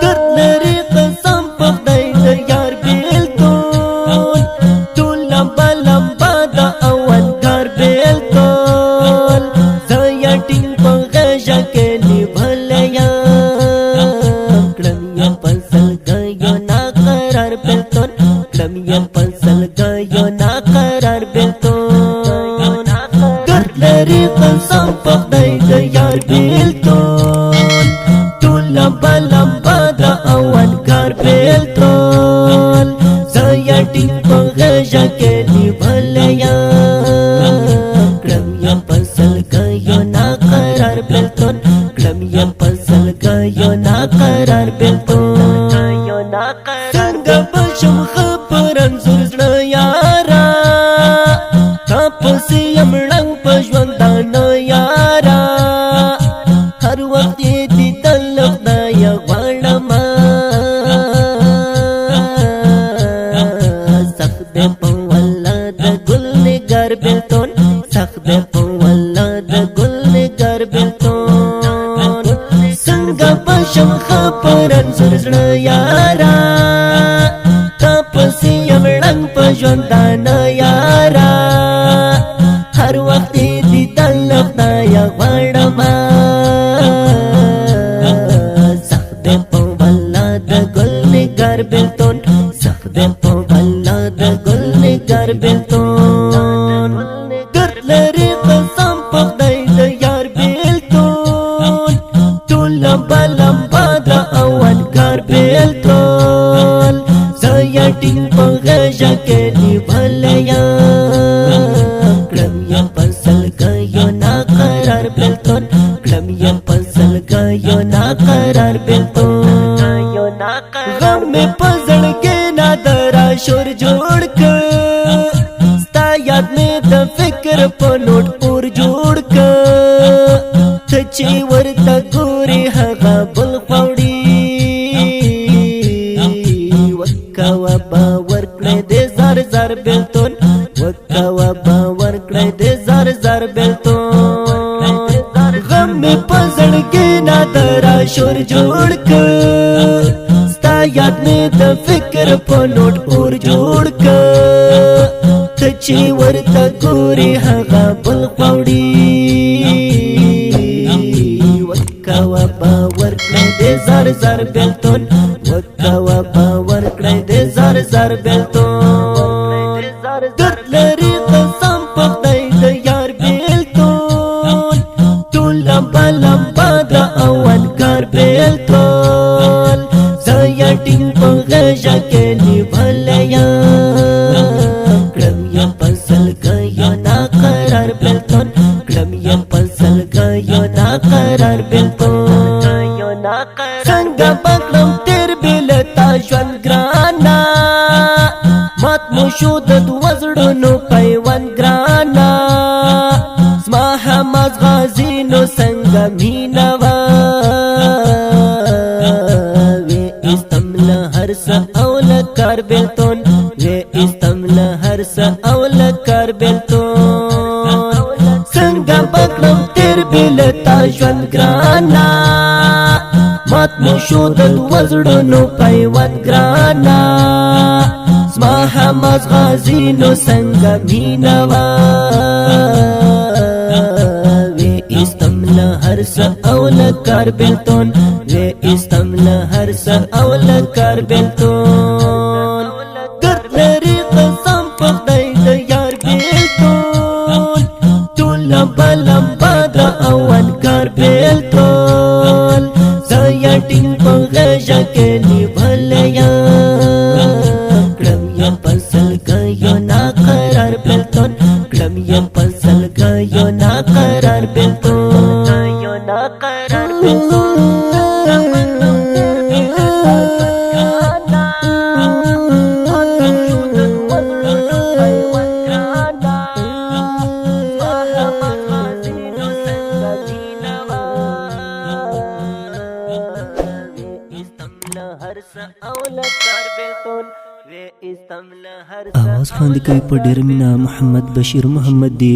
درد لري قسم په خدای د یار بیلتون ټول لمبا لمبا د اولګار بیلتون زه یا ټینګ په غږه کې نیولې یم کړم یم په سلګیو ناقرار بیلتون کړم یم په سلګیو ناقرار بیلتون درد لري قسم په خدای د یار بیلتون ټول لمبا لمبا د اولګار بیلتون زه یا ټینګ په غږه کې نیولې یم کړم یم په سلګیو ناقرار بیلتون کړم یم په سلګیو ناقرار بیلتون څنګه به شم ښه په رنځور زړه یاره تا پسې یم ړنګ په ژوندانه یاره هر وخت یې دیدل له خدایه غواړمه سخت دی په والله د ګل نګار بیلتون سخت دی په والله د ګل نګار بیلتون څنګه به شم ښه په رنځور زړه یاره تا پسې یم ړنګ په ژوندانه یاره هر وخت یې دیدل له خدایه غواړمه سخت دی په والله د ګل نګار بیلتون سخت دی په والله د ګل نګار بیلتون درد لري قسم په خدای د یار بیلتون ټول لمبا لمبا د اولګار بیلتون زه یا ټینګ په غږه کې نیولې یم کړم یم په سلګیو ناقرار بیلتون کړم یم په سلګیو ناقرار بیلتون غم مې په زړګي نادرا شور جوړ کړ ستا یاد مې د فکر په نوټ اور جوړ کړ ته چې ورته ګورې هغه بل خوړي وکوه باور کړی دې زر زر بیلتون وکوه باور کړی دې زر زر بیلتون غم مې په زړګي نادرا شور جوړ کړ ستا یاد مې د فکر په نوټ اور جوړ کړ ته چې ورته ګورې هغه بل خوړي وکوه باور کړی دې زر زر بیلتون وکوه باور کړی دې زر زر بیلتون درد لري قسم په خدای د یار بیلتون ټول لمبا لمبا د اولګار بیلتون زه یا ټینګ په غږه کې نیولې یم کړم یم په سلګیو ناقرار بیلتون کړم یم په سلګیو ناقرار بیلتون څنګه به کړم تېر بې له تا ژوند ګرانه مات مو شو د دوه زړونو پیوند ګرانه زما حماس غازي نو څنګه مینه وه وې ایستم له هر څه او له کار بیلتون وې ایستم له هر څه او له کار بیلتون څنګه به کړم تېر بې له تا ژوند ګرانه مات مو شو د دوه زړونو پیوند ګرانه زما حماس غازي نو څنګه مینه وه وې ایستم له هر څه او له کار بیلتون وې ایستم له هر څه او له کار بیلتون درد لري قسم په خدای د یار بیلتون ټول لمبا لمبا د اولګار بیلتون زه یا ټینګ په غږه کې نیولې یم کړم یم په سلګیو ناقرار بیلتون کړم یم په سلګیو ناقرار بیلتون आवाज خوند کوي په ډیر مینا محمد بشیر محمد دی